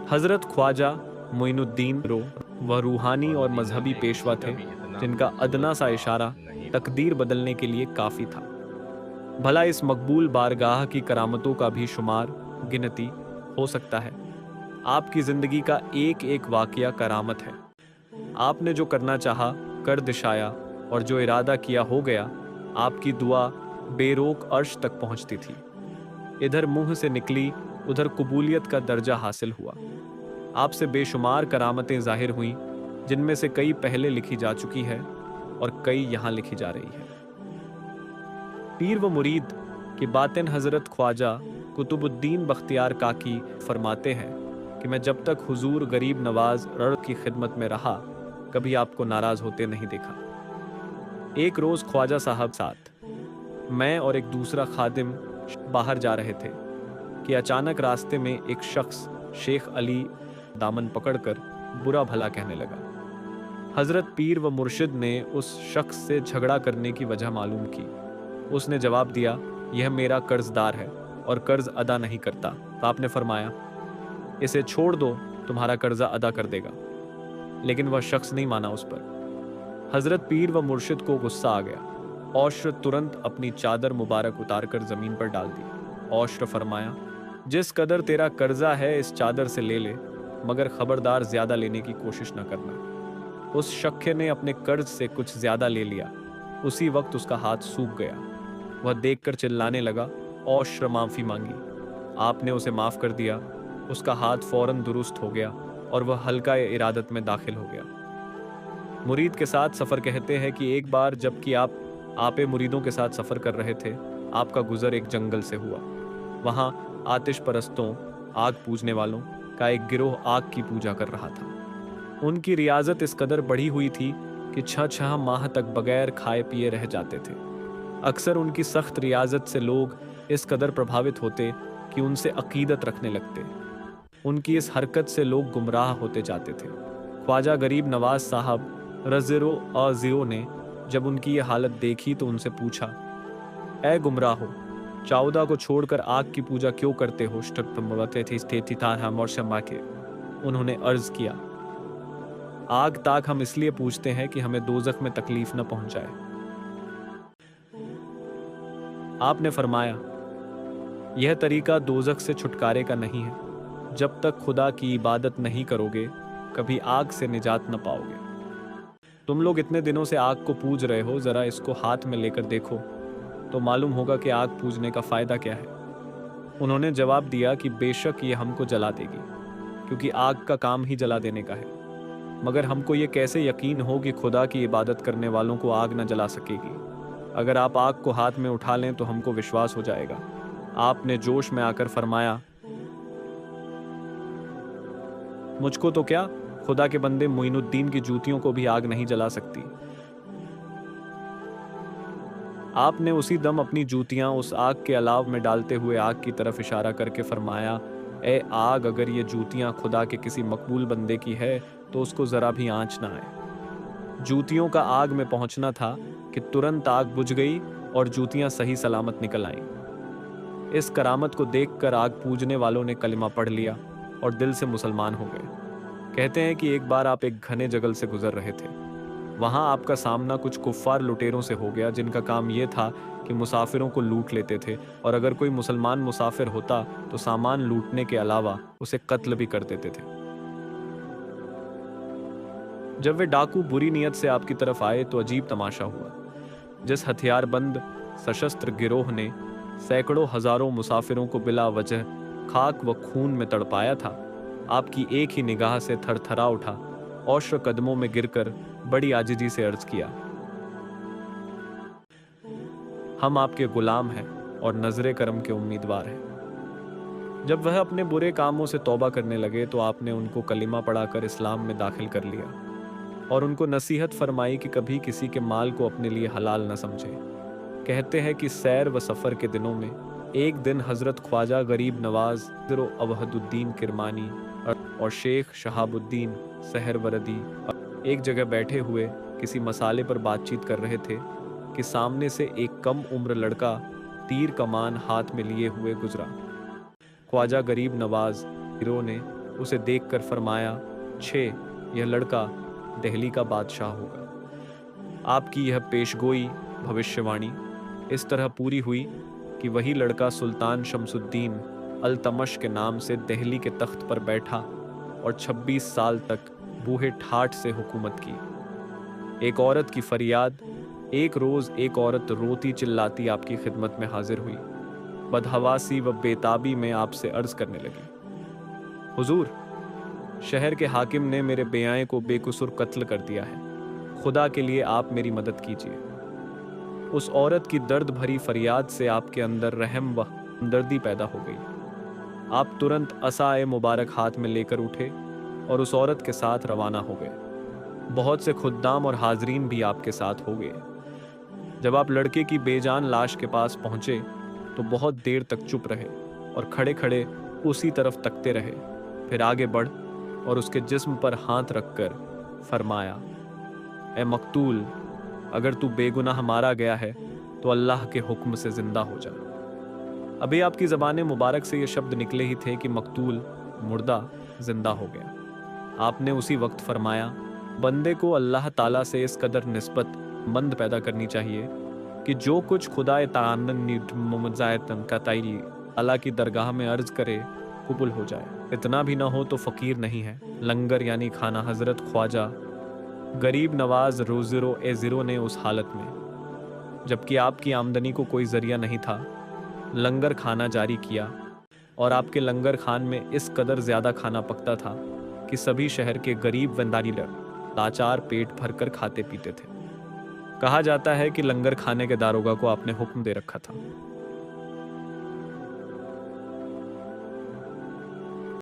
हजरत ख्वाजा मोइनुद्दीन वह रूहानी और मजहबी पेशवा थे जिनका अदना सा इशारा तकदीर बदलने के लिए काफ़ी था। भला इस मकबूल बारगाह की करामतों का भी शुमार गिनती हो सकता है। आपकी ज़िंदगी का एक एक वाक़या करामत है। आपने जो करना चाहा कर दिशाया और जो इरादा किया हो गया। आपकी दुआ बेरोक अर्श तक पहुंचती थी। इधर मुंह से निकली उधर कबूलियत का दर्जा हासिल हुआ। आपसे बेशुमार करामतें जाहिर हुईं, जिनमें से कई पहले लिखी जा चुकी है और कई यहाँ लिखी जा रही है। पीर व मुरीद की बातें हजरत ख्वाजा कुतुबुद्दीन बख्तियार काकी फरमाते हैं कि मैं जब तक हुजूर गरीब नवाज रड़ की खिदमत में रहा कभी आपको नाराज होते नहीं देखा। एक रोज ख्वाजा साहब साथ मैं और एक दूसरा खादिम बाहर जा रहे थे कि अचानक रास्ते में एक शख्स शेख अली दामन पकड़कर बुरा भला कहने लगा। हजरत पीर व मुर्शिद ने उस शख्स से झगड़ा करने की वजह मालूम की। उसने जवाब दिया, यह मेरा कर्जदार है और कर्ज अदा नहीं करता। तो आपने फरमाया, इसे छोड़ दो, तुम्हारा कर्जा अदा कर देगा। लेकिन वह शख्स नहीं माना उस पर। हजरत पीर व मुर्शिद को गुस्सा आ गया। औश्र तुरंत अपनी चादर मुबारक उतारकर जमीन पर डाल दी। औश्र फरमाया, जिस कदर तेरा कर्जा है इस चादर से ले ले, मगर खबरदार ज्यादा लेने की कोशिश न करना। उस शख्स ने अपने कर्ज से कुछ ज्यादा ले लिया। उसी वक्त उसका हाथ सूख गया। वह देखकर चिल्लाने लगा, औश्र माफी मांगी। आपने उसे माफ कर दिया। उसका हाथ फौरन दुरुस्त हो गया और वह हल्का इरादत में दाखिल हो गया। मुरीद के साथ सफ़र कहते हैं कि एक बार जबकि आप आपे मुरीदों के साथ सफ़र कर रहे थे, आपका गुजर एक जंगल से हुआ। वहाँ आतिश परस्तों, आग पूजने वालों का एक गिरोह आग की पूजा कर रहा था। उनकी रियाजत इस कदर बढ़ी हुई थी कि 6 माह तक बगैर खाए पिए रह जाते थे। अक्सर उनकी सख्त रियाजत से लोग इस कदर प्रभावित होते कि उनसे अकीदत रखने लगते। उनकी इस हरकत से लोग गुमराह होते जाते थे। ख्वाजा गरीब नवाज साहब रज़िरो आज़िरो ने जब उनकी ये हालत देखी तो उनसे पूछा, ए गुमराहो, चाउदा को छोड़कर आग की पूजा क्यों करते हो? उन्होंने अर्ज किया, आग ताक हम इसलिए पूछते हैं कि हमें दोजख में तकलीफ न पहुंचाए। आपने फरमाया, यह तरीका दोजख से छुटकारे का नहीं है। जब तक खुदा की इबादत नहीं करोगे कभी आग से निजात न पाओगे। तुम लोग इतने दिनों से आग को पूज रहे हो, जरा इसको हाथ में लेकर देखो तो मालूम होगा कि आग पूजने का फायदा क्या है। उन्होंने जवाब दिया कि बेशक ये हमको जला देगी, क्योंकि आग का काम ही जला देने का है। मगर हमको ये कैसे यकीन हो कि खुदा की इबादत करने वालों को आग न जला सकेगी? अगर आप आग को हाथ में उठा लें तो हमको विश्वास हो जाएगा। आपने जोश में आकर फरमाया, मुझको तो क्या, खुदा के बंदे मोइनुद्दीन की जूतियों को भी आग नहीं जला सकती। आपने उसी दम अपनी जूतियां उस आग के अलाव में डालते हुए आग की तरफ इशारा करके फरमाया, ए आग, अगर ये जूतियां खुदा के किसी मकबूल बंदे की है तो उसको जरा भी आंच ना आए। जूतियों का आग में पहुंचना था कि तुरंत आग बुझ गई और जूतियां सही सलामत निकल आईं। इस करामत को देखकर आग पूजने वालों ने कलिमा पढ़ लिया और दिल से मुसलमान हो गए। कहते हैं कि एक बार आप एक घने जंगल से गुजर रहे थे। वहां आपका सामना कुछ कुफ्फार लुटेरों से हो गया, जिनका काम यह था कि मुसाफिरों को लूट लेते थे और अगर कोई मुसलमान मुसाफिर होता तो सामान लूटने के अलावा उसे कत्ल भी कर देते थे। जब वे डाकू बुरी नीयत से आपकी तरफ आए तो अजीब तमाशा हुआ। जिस हथियारबंद सशस्त्र गिरोह ने सैकड़ों हजारों मुसाफिरों को बिला वजह खाक व खून में तड़पाया था, आपकी एक ही निगाह से थरथरा उठा। औश्र कदमों में गिरकर बड़ी आजिजी से अर्ज किया, हम आपके गुलाम हैं और नजरे करम के उम्मीदवार हैं। जब वह अपने बुरे कामों से तौबा करने लगे तो आपने उनको कलिमा पढ़ाकर इस्लाम में दाखिल कर लिया और उनको नसीहत फरमाई कि कभी किसी के माल को अपने लिए हलाल न समझे। कहते हैं कि सैर व सफ़र के दिनों में एक दिन हजरत ख्वाजा गरीब नवाज अवहदुद्दीन किरमानी और शेख शहाबुद्दीन सहरवरदी एक जगह बैठे हुए किसी मसाले पर बातचीत कर रहे थे कि सामने से एक कम उम्र लड़का तीर कमान हाथ में लिए हुए गुजरा। ख्वाजा गरीब नवाज हीरो ने उसे देखकर फरमाया, छे यह लड़का दिल्ली का बादशाह होगा। आपकी यह पेशगोई भविष्यवाणी इस तरह पूरी हुई कि वही लड़का सुल्तान शमसुद्दीन अल्तमश के नाम से दिल्ली के तख्त पर बैठा और 26 साल तक बूहे ठाठ से हुकूमत की। एक औरत की फरियाद, एक रोज एक औरत रोती चिल्लाती आपकी खिदमत में हाजिर हुई, बदहवासी व बेताबी में आपसे अर्ज करने लगी, हुजूर, शहर के हाकिम ने मेरे बेआए को बेकसूर कत्ल कर दिया है, खुदा के लिए आप मेरी मदद कीजिए। उस औरत की दर्द भरी फरियाद से आपके अंदर रहम व हमदर्दी पैदा हो गई। आप तुरंत असाए मुबारक हाथ में लेकर उठे और उस औरत के साथ रवाना हो गए। बहुत से खुद्दाम और हाजरीन भी आपके साथ हो गए। जब आप लड़के की बेजान लाश के पास पहुंचे तो बहुत देर तक चुप रहे और खड़े खड़े उसी तरफ तकते रहे। फिर आगे बढ़ और उसके जिस्म पर हाथ रखकर फरमाया, ए मकतूल, अगर तू बेगुनाह मारा गया है तो अल्लाह के हुक्म से जिंदा हो जा। अभी आपकी ज़बान मुबारक से ये शब्द निकले ही थे कि मकतूल मुर्दा जिंदा हो गया। आपने उसी वक्त फरमाया, बंदे को अल्लाह ताला से इस कदर निस्बत मंद पैदा करनी चाहिए कि जो कुछ खुदा तान का ताई अल्लाह की दरगाह में अर्ज करे कबूल हो जाए। इतना भी ना हो तो फ़कीर नहीं है। लंगर यानी खाना हज़रत ख्वाजा गरीब नवाज रोज़िरो ए ज़िरो ने उस हालत में, जबकि आपकी आमदनी को कोई ज़रिया नहीं था, लंगर खाना जारी किया और आपके लंगर खान में इस कदर ज़्यादा खाना पकता था कि सभी शहर के गरीब वंदारी लाचार पेट भरकर खाते पीते थे। कहा जाता है कि लंगर खाने के दारोगा को आपने हुक्म दे रखा था